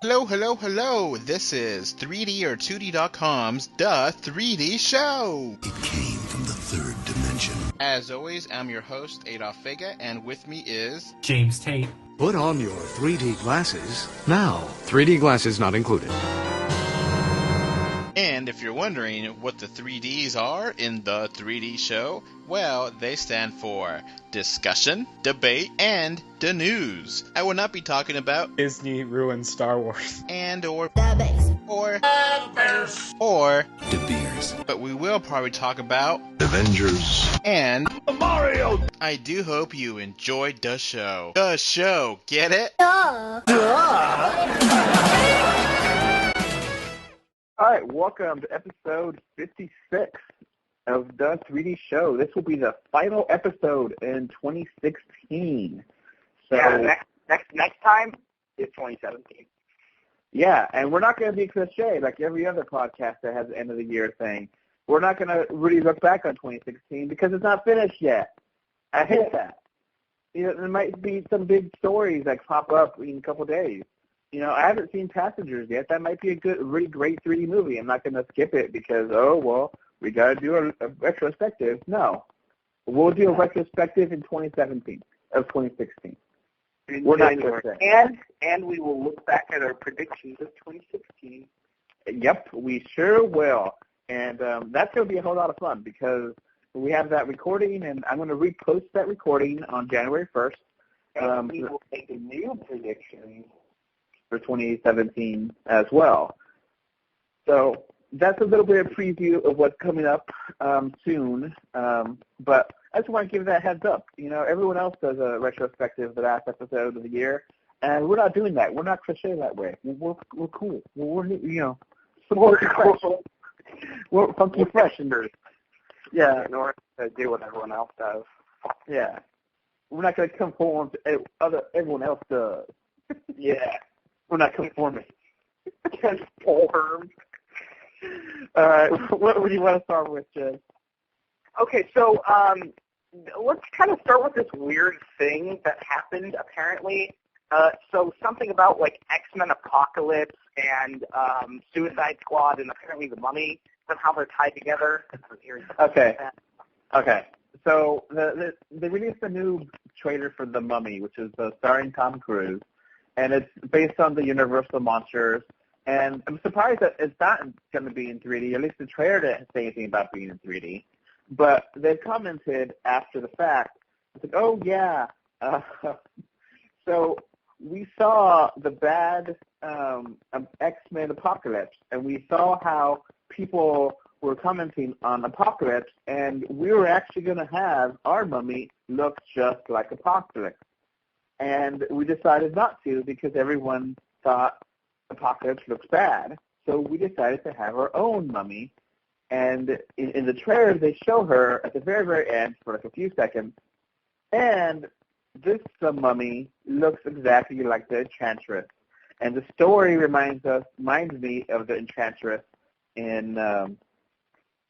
Hello, hello, hello. This is 3D or 2D.com's The 3D Show. It came from the third dimension. As always, I'm your host, Adolph Vega, and with me is James Tate. Put on your 3D glasses now. 3D glasses not included. And if you're wondering what the 3Ds are in The 3D Show, well, they stand for discussion, debate, and the news. I will not be talking about Disney ruined Star Wars. and or The base. or or De Beers. but we will probably talk about Avengers. and Mario! I do hope you enjoyed the show. The show, get it? All right, welcome to episode 56 of the 3D Show. This will be the final episode in 2016. So, Yeah, next time is 2017. Yeah, and we're not going to be cliche like every other podcast that has the end of the year thing. We're not going to really look back on 2016 because it's not finished yet. I hate that. You know, there might be some big stories that pop up in a couple days. You know, I haven't seen Passengers yet. That might be a really great 3D movie. I'm not going to skip it because, we got to do a retrospective. No. We'll do a retrospective in 2017 of 2016. We're not going to say. And we will look back at our predictions of 2016. Yep, we sure will. And that's going to be a whole lot of fun because we have that recording, and I'm going to repost that recording on January 1st. And we will make a new prediction for 2017 as well. So that's a little bit of preview of what's coming up soon. But I just want to give that heads up. You know, everyone else does a retrospective the last episode of the year, and we're not doing that. We're not cliche that way. We're cool. We're cool. We're funky fresh. Yeah. in order to do what everyone else does. Yeah. We're not going to conform to everyone else does. Yeah. We're not conforming. Conform. All right. What do you want to start with, Jay? Okay, so let's kind of start with this weird thing that happened, apparently. So something about, like, X-Men Apocalypse and Suicide Squad and apparently The Mummy, somehow they're tied together. Okay. So they released a new trailer for The Mummy, which is starring Tom Cruise, and it's based on the Universal monsters. And I'm surprised that it's not going to be in 3D. At least the trailer didn't say anything about being in 3D. But they commented after the fact. It's like, oh, yeah. So we saw the bad X-Men Apocalypse, and we saw how people were commenting on Apocalypse, and we were actually going to have our Mummy look just like Apocalypse. And we decided not to because everyone thought Apocalypse looks bad. So we decided to have our own Mummy. And in the trailer, they show her at the very, very end for like a few seconds. And this Mummy looks exactly like the Enchantress. And the story reminds me of the Enchantress in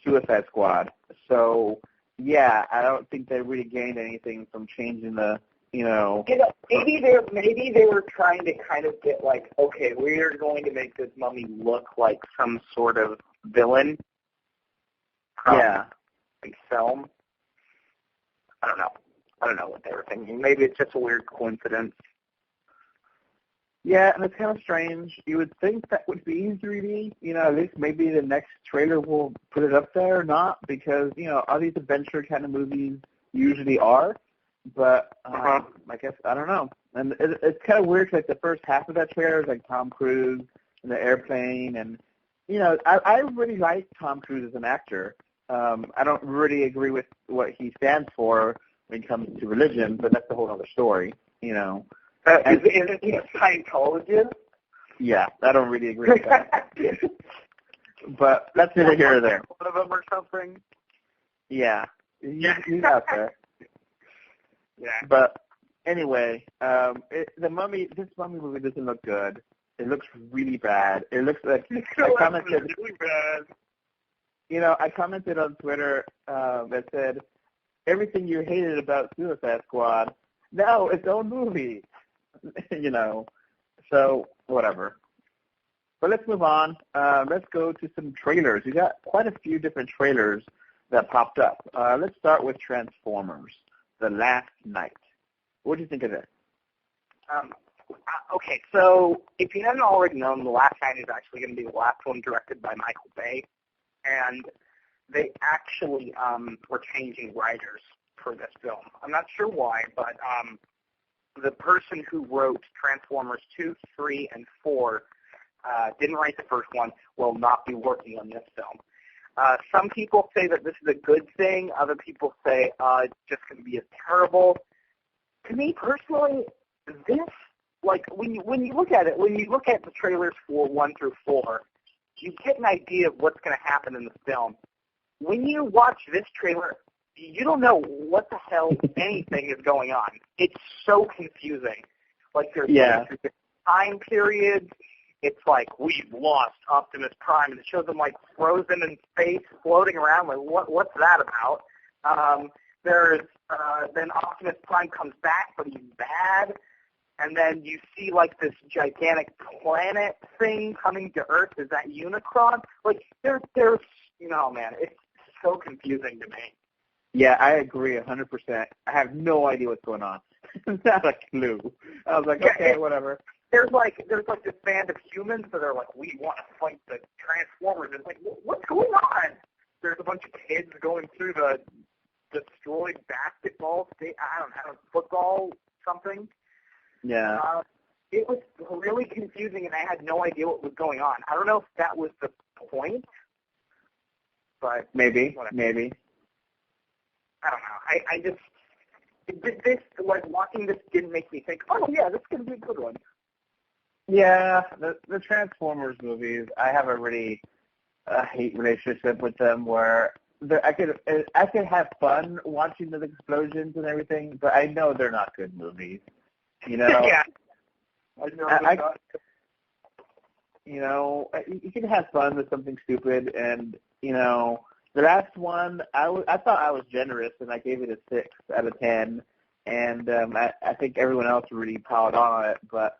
Suicide Squad. So, yeah, I don't think they really gained anything from changing the, maybe they were trying to kind of get like, okay, we're going to make this Mummy look like some sort of villain. Like film. I don't know what they were thinking. Maybe it's just a weird coincidence. Yeah, and it's kind of strange. You would think that would be in 3D. At least maybe the next trailer will put it up there or not, because, all these adventure kind of movies usually are. But I guess, I don't know. And it's kind of weird, like the first half of that trailer is like Tom Cruise and the airplane. And, I really like Tom Cruise as an actor. I don't really agree with what he stands for when it comes to religion, but that's a whole other story, Isn't he a Scientologist? Yeah, I don't really agree with that. But that's neither here or there. One of them or something? Yeah. He's out there. Yeah. But anyway, this Mummy movie doesn't look good. It looks really bad. It looks like I commented. Really bad. I commented on Twitter that said everything you hated about Suicide Squad. Now its own movie. So whatever. But let's move on. Let's go to some trailers. We got quite a few different trailers that popped up. Let's start with Transformers: The Last Night. What do you think of this? Okay, so if you haven't already known, The Last Night is actually going to be the last one directed by Michael Bay, and they actually were changing writers for this film. I'm not sure why, but the person who wrote Transformers 2, 3, and 4 didn't write the first one, will not be working on this film. Some people say that this is a good thing. Other people say it's just going to be as terrible. To me personally, this, like, when you look at it, when you look at the trailers for 1 through 4, you get an idea of what's going to happen in the film. When you watch this trailer, you don't know what the hell anything is going on. It's so confusing. Like, there's different time periods. It's like, we've lost Optimus Prime, and it shows him, like, frozen in space, floating around. Like, what's that about? Then Optimus Prime comes back, but he's bad. And then you see, like, this gigantic planet thing coming to Earth. Is that Unicron? Like, there's, man, it's so confusing to me. Yeah, I agree 100%. I have no idea what's going on. Not a clue. I was like, okay, whatever. There's like this band of humans that are like, we want to fight the Transformers. It's like, what's going on? There's a bunch of kids going through the destroyed basketball state. I don't know, football something. Yeah. It was really confusing, and I had no idea what was going on. I don't know if that was the point, but maybe. I don't know. I just this, like, watching this didn't make me think, oh yeah, this is gonna be a good one. Yeah, the Transformers movies, I have a really hate relationship with them, where I could have fun watching the explosions and everything, but I know they're not good movies. You know. Yeah. You can have fun with something stupid, and the last one, I thought I was generous, and I gave it a 6 out of 10, and I think everyone else really piled on it, but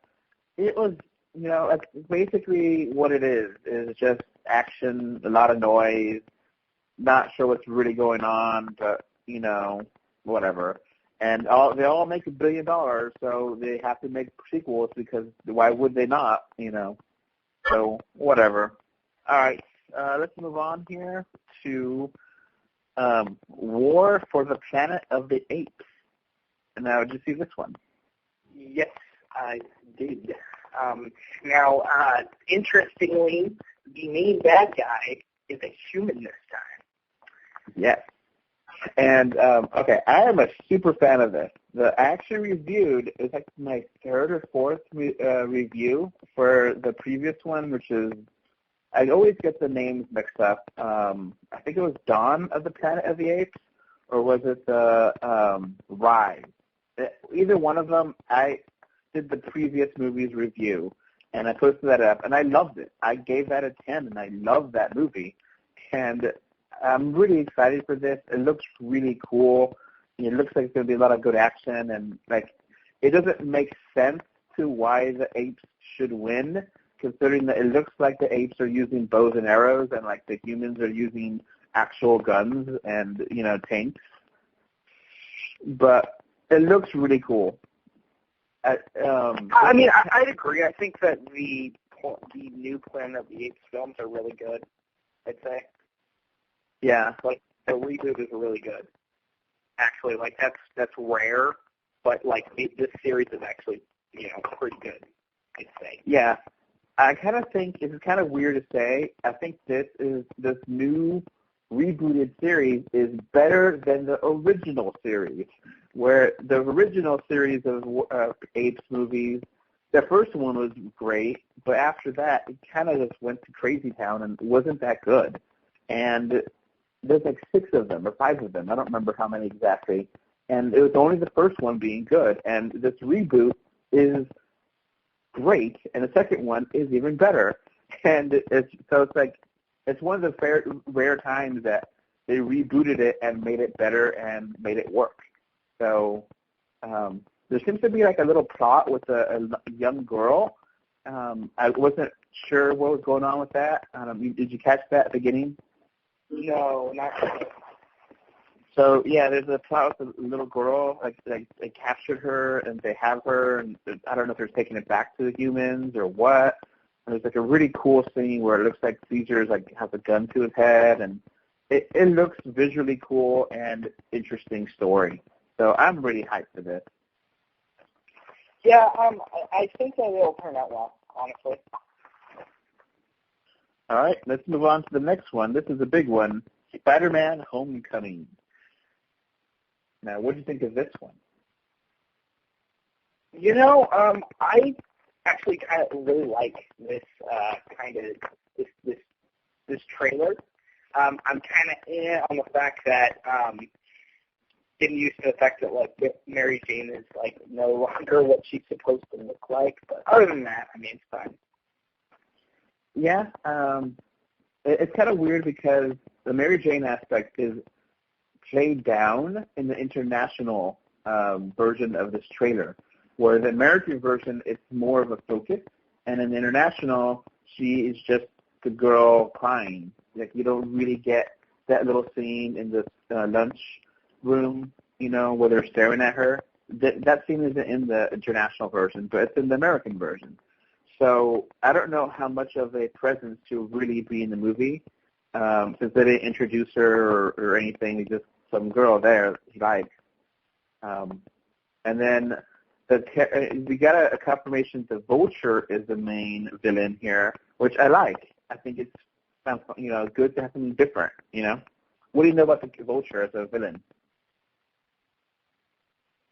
it was, it's basically what it is just action, a lot of noise, not sure what's really going on, but, whatever. And they all make $1 billion, so they have to make sequels, because why would they not, So, whatever. All right, let's move on here to War for the Planet of the Apes. And now, did you see this one? Yes, I did. Now, interestingly, the main bad guy is a human this time. Yes. And, okay, I am a super fan of this. I actually reviewed, it was like my 3rd or 4th review for the previous one, which is, I always get the names mixed up. I think it was Dawn of the Planet of the Apes, or was it the Rise? Either one of them, I did the previous movie's review, and I posted that up, and I loved it. I gave that a 10, and I loved that movie. And I'm really excited for this. It looks really cool. It looks like there's going to be a lot of good action, and, like, it doesn't make sense to why the apes should win, considering that it looks like the apes are using bows and arrows, and, like, the humans are using actual guns and, tanks. But it looks really cool. I'd agree. I think that the new Planet of the Apes films are really good, I'd say. Yeah. Like, the reboot is really good. Actually, like, that's rare, but, like, this series is actually, pretty good, I'd say. Yeah. I kind of think, it's kind of weird to say, I think this new rebooted series is better than the original series, where the original series of Apes movies, the first one was great, but after that, it kind of just went to crazy town and wasn't that good. And there's like 6 of them, or 5 of them, I don't remember how many exactly, and it was only the first one being good, and this reboot is great, and the second one is even better. And it's one of the rare times that they rebooted it and made it better and made it work. So there seems to be like a little plot with a young girl I wasn't sure what was going on with that. Did you catch that at the beginning? No, not really. So yeah, there's a plot with a little girl. Like they captured her and they have her, and I don't know if they're taking it back to the humans or what. And there's like a really cool scene where it looks like Caesar's like has a gun to his head, and it looks visually cool and interesting story. So I'm really hyped for this. Yeah, I think that it'll turn out well, honestly. All right, let's move on to the next one. This is a big one, Spider-Man: Homecoming. Now, what do you think of this one? You know, I actually kind of really like this this trailer. I'm kind of on the fact that getting used to the fact that like Mary Jane is like no longer what she's supposed to look like. But other than that, I mean, it's fine. Yeah, it's kind of weird because the Mary Jane aspect is played down in the international version of this trailer, where the American version, it's more of a focus, and in the international, she is just the girl crying. Like, you don't really get that little scene in the lunch room, you know, where they're staring at her. That scene isn't in the international version, but it's in the American version. So I don't know how much of a presence she'll really be in the movie, since they didn't introduce her or anything, just some girl there he likes. And then we got a confirmation the Vulture is the main villain here, which I like. I think it sounds, you know, good to have something different, you know? What do you know about the Vulture as a villain?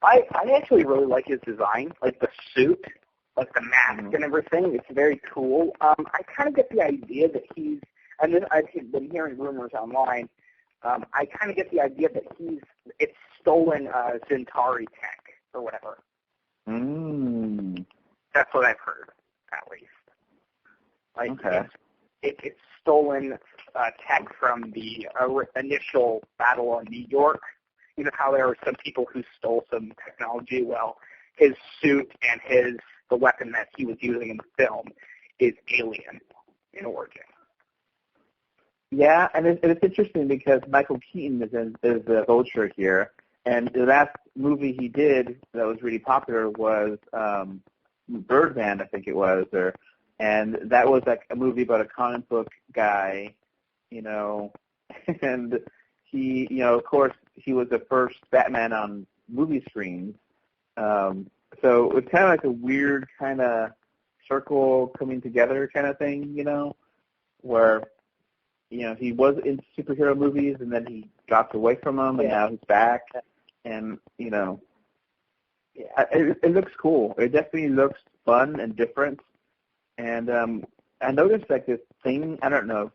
I actually really like his design, like the suit, like the mask and everything. It's very cool. I kind of get the idea that he's, and then I've been hearing rumors online, I kind of get the idea that it's stolen Centauri tech or whatever. That's what I've heard, at least. Like, okay. It's stolen tech from the initial battle on New York. You know how there were some people who stole some technology? Well, his suit and the weapon that he was using in the film is alien in origin. Yeah, and it's interesting because Michael Keaton is the Vulture here, and the last movie he did that was really popular was Birdman, I think it was, and that was like a movie about a comic book guy, you know, and he, you know, of course, he was the first Batman on movie screens. So it's kind of like a weird kind of circle coming together kind of thing, you know, where, you know, he was in superhero movies and then he dropped away from them and now he's back. And, you know, it looks cool. It definitely looks fun and different. And I noticed like this thing, I don't know if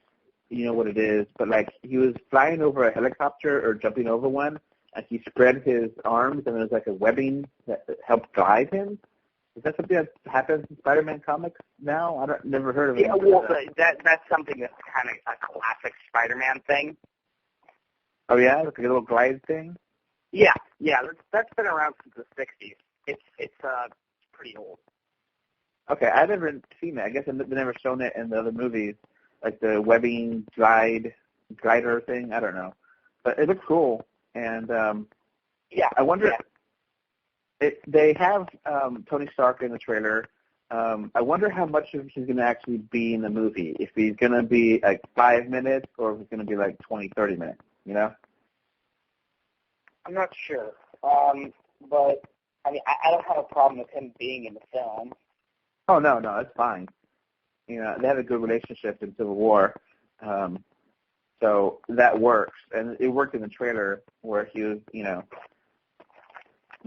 you know what it is, but like he was flying over a helicopter or jumping over one, and he spread his arms, and there's like a webbing that helped guide him. Is that something that happens in Spider-Man comics now? Never heard of it. Yeah, well, that's something that's kind of a classic Spider-Man thing. Oh yeah, like a little glide thing. Yeah, that's been around since the '60s. It's pretty old. Okay, I've never seen it. I guess they've never shown it in the other movies, like the webbing glider thing. I don't know, but it looks cool. And I wonder. They have Tony Stark in the trailer. I wonder how much of he's going to actually be in the movie. If he's going to be like 5 minutes, or if it's going to be like 20, 30 minutes. You know. I'm not sure, but I mean, I don't have a problem with him being in the film. Oh no, it's fine. You know, they have a good relationship in Civil War, so that works. And it worked in the trailer where he was, you know,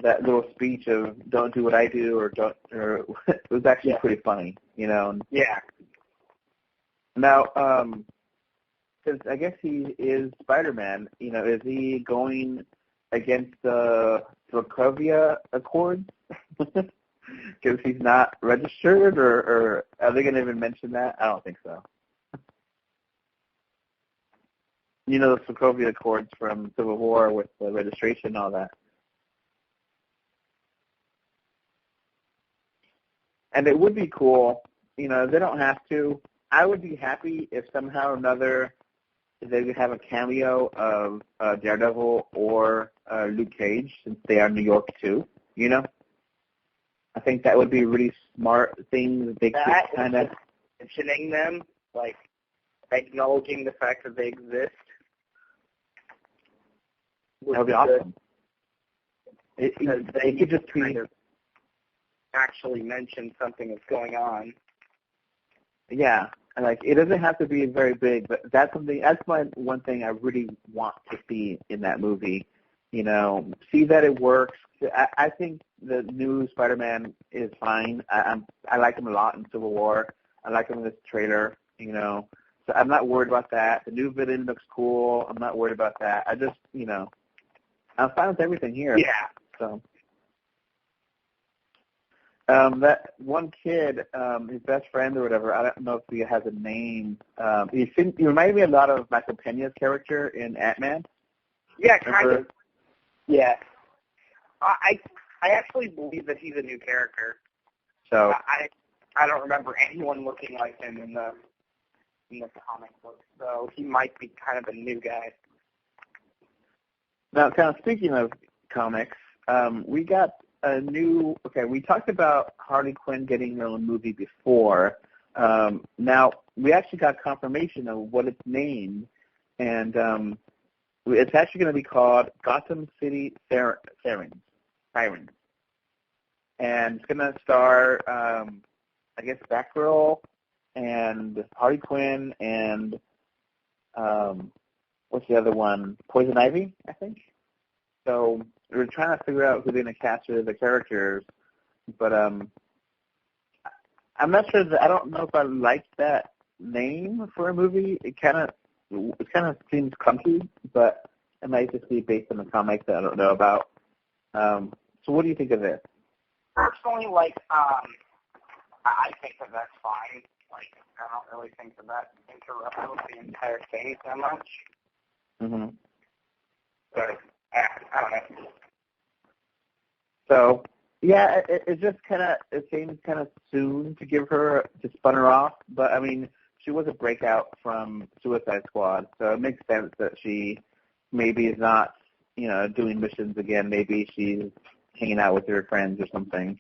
that little speech of "Don't do what I do" or "Don't," or it was actually pretty funny, you know. Yeah. Now, since I guess he is Spider-Man, you know, is he going against the Sokovia Accords? Because he's not registered, or are they going to even mention that? I don't think so. You know, the Sokovia Accords from Civil War with the registration and all that. And it would be cool they don't have to. I would be happy if somehow or another they would have a cameo of Daredevil or Luke Cage, since they are New York too. I think that would be a really smart thing that they could kind of mentioning them, like acknowledging the fact that they exist. That would be awesome. Because they could just kind of actually mention something that's going on. Yeah, like it doesn't have to be very big, but that's one thing I really want to see in that movie. See that it works. I think the new Spider-Man is fine. I like him a lot in Civil War. I like him in this trailer. So I'm not worried about that. The new villain looks cool. I'm not worried about that. I just, I'm fine with everything here. Yeah. So. That one kid, his best friend or whatever, I don't know if he has a name. He reminded me a lot of Michael Peña's character in Ant-Man. Yeah, kind of. Yeah. I actually believe that he's a new character. So I don't remember anyone looking like him in the comic book, so he might be kind of a new guy. Now, kind of speaking of comics, we got a new. Okay, we talked about Harley Quinn getting her own movie before. Now we actually got confirmation of what it's named, and it's actually going to be called Gotham City Sirens. And it's going to star, I guess, Batgirl and Harley Quinn and what's the other one? Poison Ivy, I think. So we're trying to figure out who they're going to cast as the characters, but I'm not sure. I don't know if I like that name for a movie. It kind of seems clunky, but it might just be based on the comics that I don't know about. So what do you think of this? Personally, I think that that's fine. I don't really think that interrupts the entire thing that much. Mm-hmm. But I don't know. So yeah, it just it seems kind of soon to spun her off. But I mean, she was a breakout from Suicide Squad, so it makes sense that she maybe is not, doing missions again. Maybe she's hanging out with her friends or something.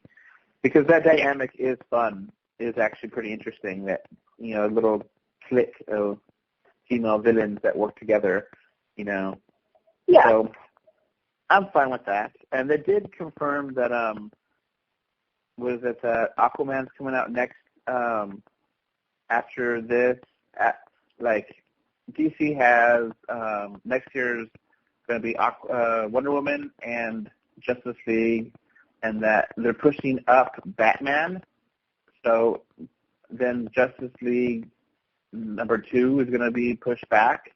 Because that dynamic is fun. Is actually pretty interesting. That a little clique of female villains that work together. Yeah. So I'm fine with that. And they did confirm that Aquaman's coming out next after this. DC has next year's going to be Wonder Woman and Justice League, and that they're pushing up Batman. So then Justice League #2 is going to be pushed back.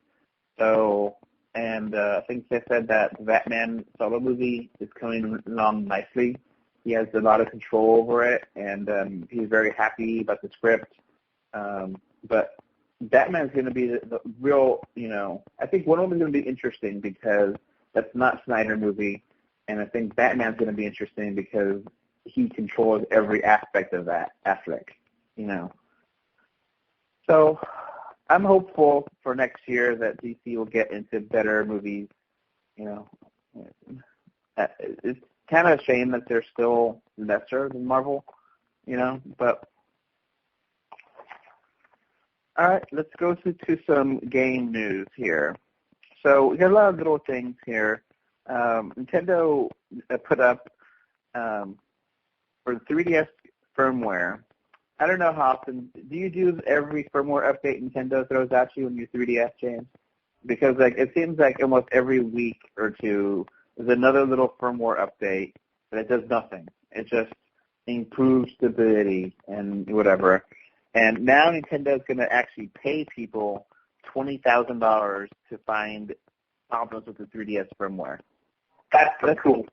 So, and I think they said that the Batman solo movie is coming along nicely. He has a lot of control over it, and he's very happy about the script. But Batman's going to be the real, I think Wonder Woman's going to be interesting because that's not Snyder movie, and I think Batman's going to be interesting because he controls every aspect of that, Affleck, So I'm hopeful for next year that DC will get into better movies. It's kind of a shame that they're still lesser than Marvel, but all right, let's go to some game news here. So we got a lot of little things here. Nintendo put up for the 3DS firmware. I don't know how often. Do you use every firmware update Nintendo throws at you in your 3DS, James? Because it seems like almost every week or two there's another little firmware update, but it does nothing. It just improves stability and whatever. And now Nintendo's going to actually pay people $20,000 to find problems with the 3DS firmware. That's cool.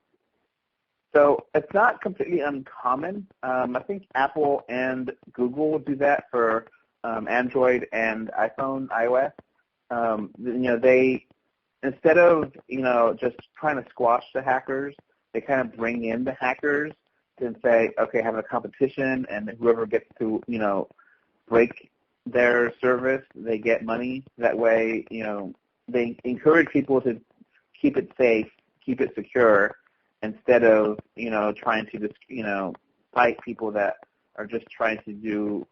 So it's not completely uncommon. I think Apple and Google will do that for Android and iOS. They, instead of, just trying to squash the hackers, they kind of bring in the hackers and say, okay, have a competition, and whoever gets to, break their service, they get money. That way, they encourage people to keep it safe, keep it secure, instead of, trying to just, fight people that are just trying to do,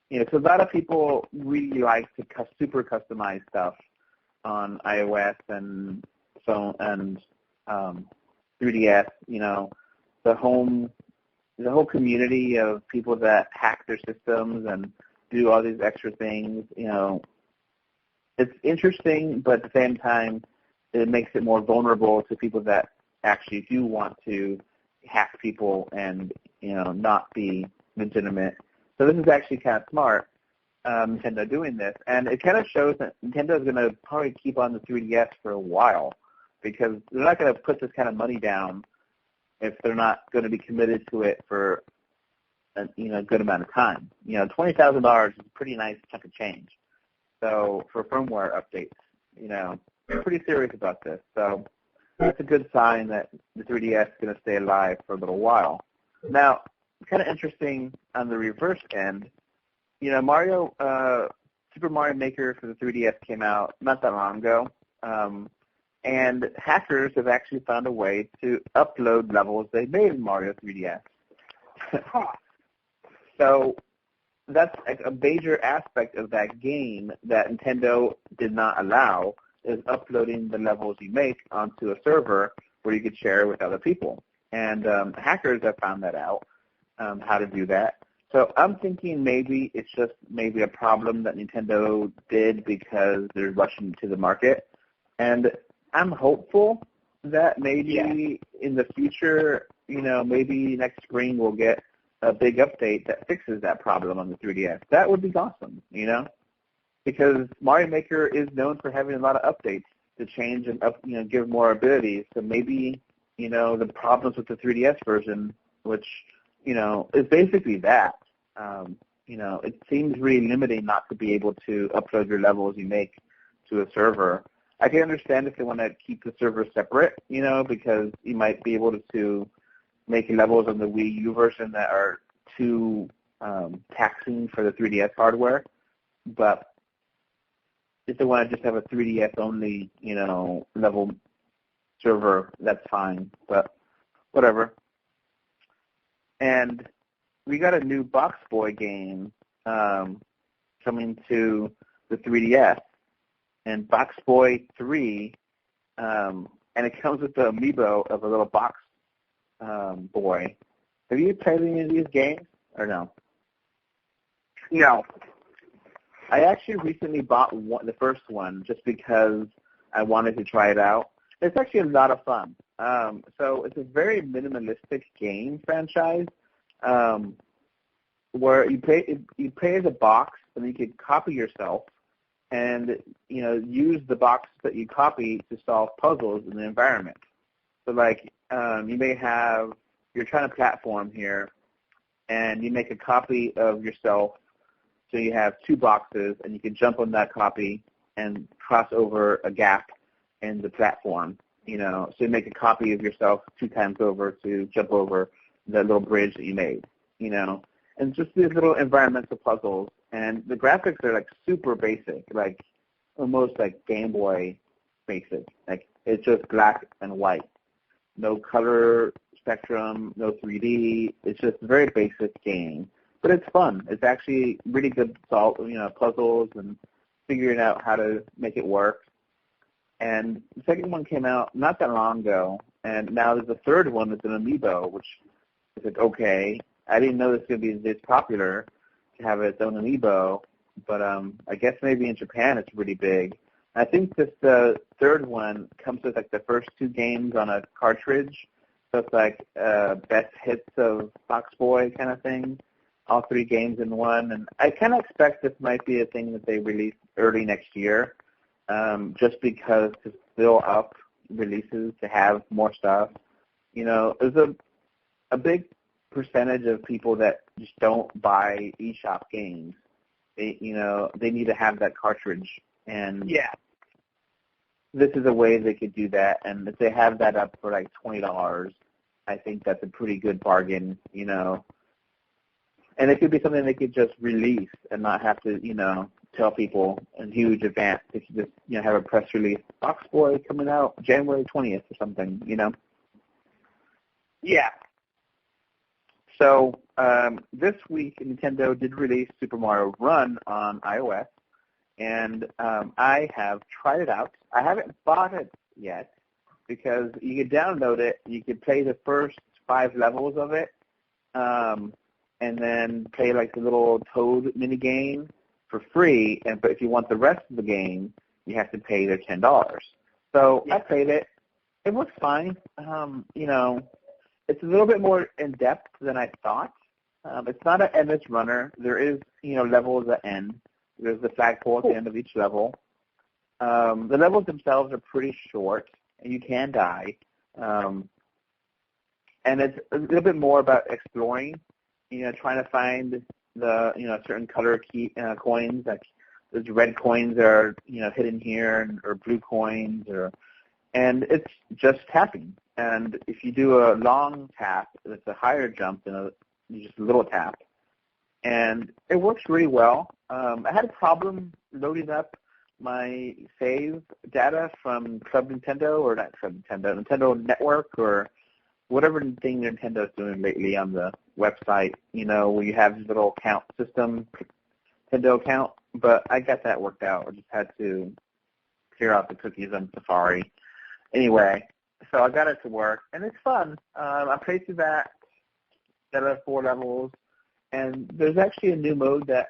because a lot of people really like to super customize stuff on iOS and phone and 3DS. The whole community of people that hack their systems and do all these extra things. It's interesting, but at the same time, it makes it more vulnerable to people that actually do want to hack people and not be legitimate. So this is actually kind of smart, Nintendo doing this, and it kind of shows that Nintendo is going to probably keep on the 3DS for a while, because they're not going to put this kind of money down if they're not going to be committed to it for a good amount of time. $20,000 is a pretty nice chunk of change. So for firmware updates, they're pretty serious about this. So that's a good sign that the 3DS is going to stay alive for a little while. Now, kind of interesting on the reverse end, Super Mario Maker for the 3DS came out not that long ago, and hackers have actually found a way to upload levels they made in Mario 3DS. So that's a major aspect of that game that Nintendo did not allow, is uploading the levels you make onto a server where you could share with other people. And hackers have found that out, how to do that. So I'm thinking maybe it's just maybe a problem that Nintendo did because they're rushing to the market. And I'm hopeful that maybe in the future, maybe next spring we'll get a big update that fixes that problem on the 3DS. That would be awesome, because Mario Maker is known for having a lot of updates to change and give more abilities. So maybe, the problems with the 3DS version, which, is basically that. It seems really limiting not to be able to upload your levels you make to a server. I can understand if they want to keep the server separate, because you might be able to make levels on the Wii U version that are too taxing for the 3DS hardware. But if they want to just have a 3DS only, level server, that's fine. But whatever. And we got a new Box Boy game coming to the 3DS, and Box Boy 3, and it comes with the amiibo of a little box boy. Have you played any of these games, or no? No. I actually recently bought the first one just because I wanted to try it out. It's actually a lot of fun. So it's a very minimalistic game franchise where you pay as a box, and you can copy yourself and use the box that you copy to solve puzzles in the environment. So like you're trying to platform here, and you make a copy of yourself. So you have two boxes, and you can jump on that copy and cross over a gap in the platform. So you make a copy of yourself 2 times over to jump over the little bridge that you made. And just these little environmental puzzles. And the graphics are like super basic, like almost like Game Boy basic. Like it's just black and white, no color spectrum, no 3D. It's just a very basic game. But it's fun. It's actually really good puzzles and figuring out how to make it work. And the second one came out not that long ago, and now there's a third one that's an amiibo, which is like, okay, I didn't know this was going to be this popular to have its own amiibo, but I guess maybe in Japan it's really big. I think this third one comes with like the first 2 games on a cartridge, so it's like best hits of Box Boy kind of thing. All 3 games in one, and I kind of expect this might be a thing that they release early next year, just because to fill up releases, to have more stuff. There's a big percentage of people that just don't buy eShop games. They need to have that cartridge, and this is a way they could do that. And if they have that up for like $20, I think that's a pretty good bargain. And And it could be something they could just release and not have to, tell people in huge advance. They could just, have a press release. Box Boy coming out January 20th or something, Yeah. So this week, Nintendo did release Super Mario Run on iOS, and I have tried it out. I haven't bought it yet because you can download it. You can play the first 5 levels of it, and then play like the little Toad mini game for free. But if you want the rest of the game, you have to pay their $10. So I played it. It was fine. It's a little bit more in-depth than I thought. It's not an endless runner. There is, levels at the end. There's the flagpole at the end of each level. The levels themselves are pretty short, and you can die. And it's a little bit more about exploring, trying to find the, certain color coins. Like there's red coins that are, hidden here, or blue coins, and it's just tapping. And if you do a long tap, it's a higher jump than just a little tap. And it works really well. I had a problem loading up my save data from Nintendo Network, or whatever thing Nintendo's doing lately on the website, where you have this little account system, Nintendo account. But I got that worked out. I just had to clear out the cookies on Safari. Anyway, so I got it to work, and it's fun. I played through that 4 levels, and there's actually a new mode that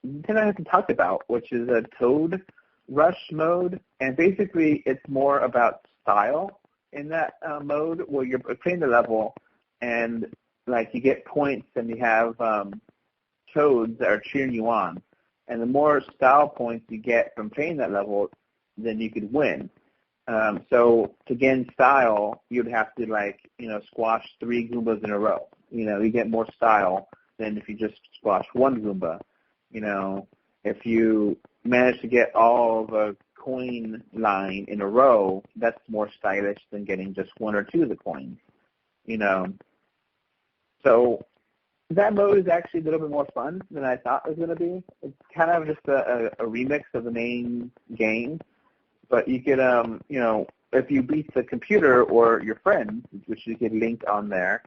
Nintendo hasn't talked about, which is a Toad Rush mode, and basically it's more about style in that mode, where you're playing the level, and like you get points, and you have Toads that are cheering you on, and the more style points you get from playing that level, then you could win. So to gain style, you'd have to squash 3 Goombas in a row. You get more style than if you just squash 1 Goomba. If you manage to get all of a coin line in a row, that's more stylish than getting just 1 or 2 of the coins. So that mode is actually a little bit more fun than I thought it was going to be. It's kind of just a remix of the main game. But you could, if you beat the computer or your friends, which you could link on there,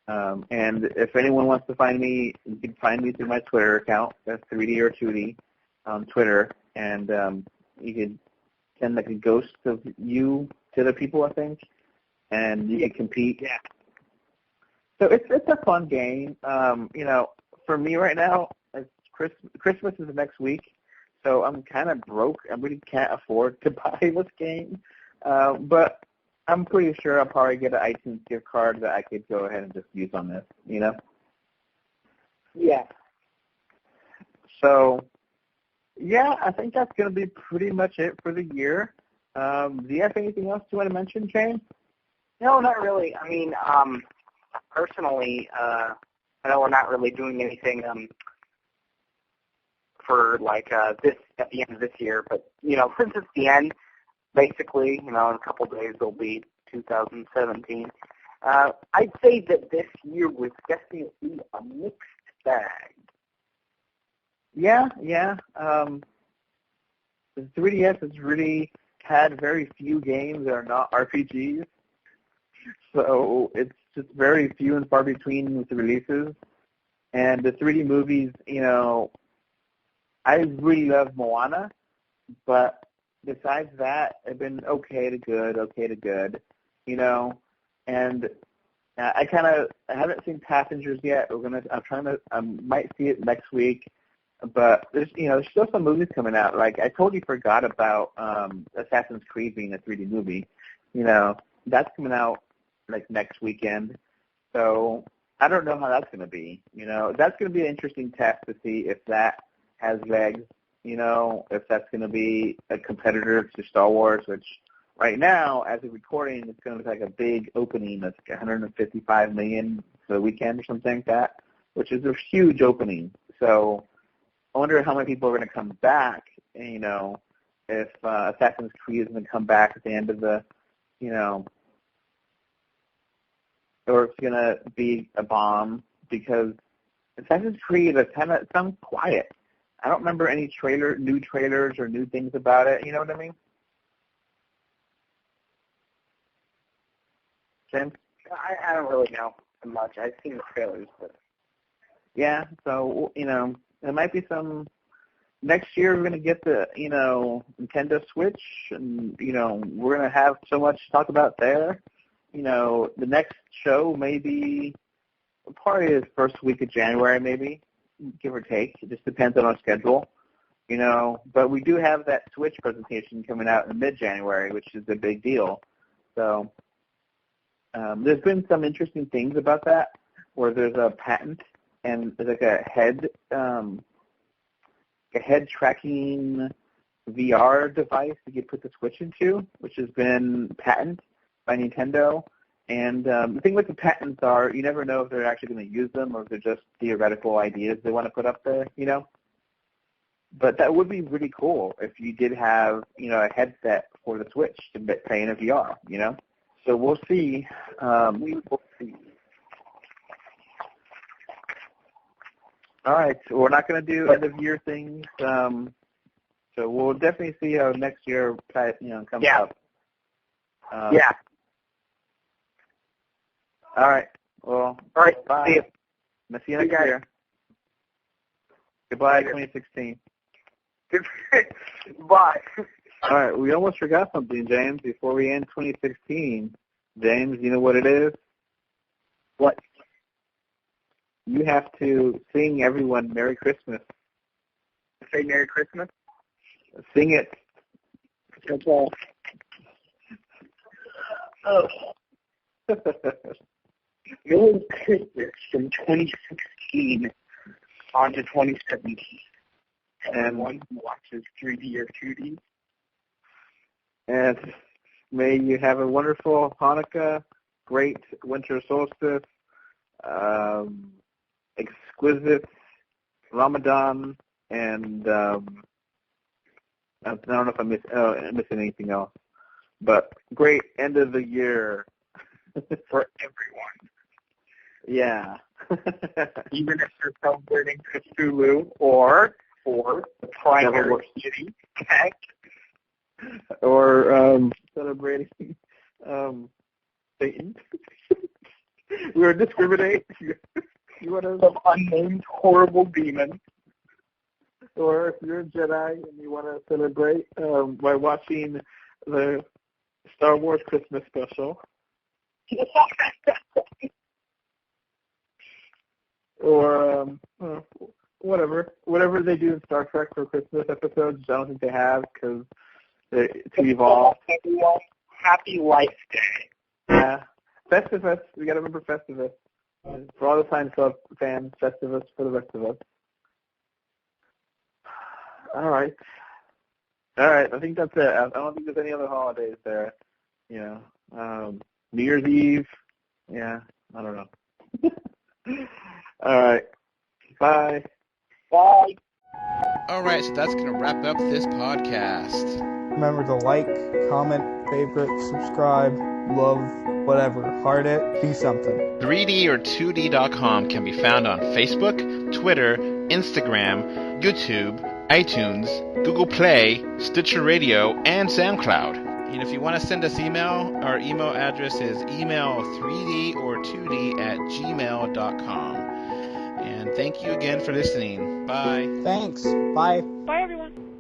and if anyone wants to find me, you can find me through my Twitter account. That's 3D or 2D on Twitter, and you could send like a ghost of you to the people, I think, and you can compete. Yeah. So it's a fun game. For me right now, it's Christmas is next week. So I'm kind of broke. I really can't afford to buy this game. But I'm pretty sure I'll probably get an iTunes gift card that I could go ahead and just use on this, Yeah. So, yeah, I think that's going to be pretty much it for the year. Do you have anything else you want to mention, James? No, not really. I mean, personally, I know we're not really doing anything for this at the end of this year, but since it's the end, basically, in a couple of days it'll be 2017. I'd say that this year was definitely a mixed bag. Yeah. The 3DS has really had very few games that are not RPGs, so it's just very few and far between with the releases. And the 3D movies, I really love Moana, but besides that, it's been okay to good, and I haven't seen Passengers yet. I might see it next week, but there's still some movies coming out. Like I totally forgot about Assassin's Creed being a 3D movie. That's coming out like next weekend, so I don't know how that's going to be. That's going to be an interesting test to see if that has legs, if that's going to be a competitor to Star Wars, which right now, as of recording, it's going to be like a big opening that's like $155 million for the weekend or something like that, which is a huge opening. So I wonder how many people are going to come back, if Assassin's Creed is going to come back at the end of the, or it's going to be a bomb, because Assassin's Creed it sounds quiet. I don't remember any new trailers or new things about it. You know what I mean? James? I don't really know much. I've seen the trailers, but Yeah, so, there might be some. Next year we're going to get the, Nintendo Switch, and, we're going to have so much to talk about there. The next show maybe probably is first week of January, maybe, give or take. It just depends on our schedule, But we do have that Switch presentation coming out in mid-January, which is a big deal. So there's been some interesting things about that, where there's a patent and there's like a head tracking VR device that you put the Switch into, which has been patented by Nintendo. And the thing with the patents are you never know if they're actually going to use them or if they're just theoretical ideas they want to put up there, But that would be really cool if you did have, a headset for the Switch to play in a VR, So we'll see. We will see. All right, so we're not going to do end-of-year things. So we'll definitely see how next year, comes up. yeah. All right. Well, All right. bye. See you. I'll see you next year. Goodbye, 2016. Bye. All right, we almost forgot something, James, before we end 2016. James, you know what it is? What? You have to sing everyone Merry Christmas. Say Merry Christmas? Sing it. That's all. Oh. Merry Christmas from 2016 on to 2017. And one who watches 3D or 2D. And may you have a wonderful Hanukkah, great winter solstice, exquisite Ramadan, and I don't know if I'm missing anything else. But great end of the year For everyone. Yeah. Even if you're celebrating Cthulhu or for the primary deity. Okay. Or celebrating Satan. We were discriminating. You want to Some unnamed horrible demon. Or if you're a Jedi and you want to celebrate by watching the Star Wars Christmas special. Or whatever they do in Star Trek for Christmas episodes. I don't think they have because they're too evolved. Happy Life Day. Yeah, Festivus. We got to remember Festivus. For all the Science Club fans, Festivus for the rest of us. All right. I think that's it. I don't think there's any other holidays there. New Year's Eve. Yeah, I don't know. All right. Bye. Bye. All right, so that's going to wrap up this podcast. Remember to like, comment, favorite, subscribe, love, whatever. Heart it, be something. 3D or 2D.com can be found on Facebook, Twitter, Instagram, YouTube, iTunes, Google Play, Stitcher Radio, and SoundCloud. And if you want to send us email, our email address is email3d or 2d at gmail.com. And thank you again for listening. Bye. Thanks. Bye. Bye, everyone.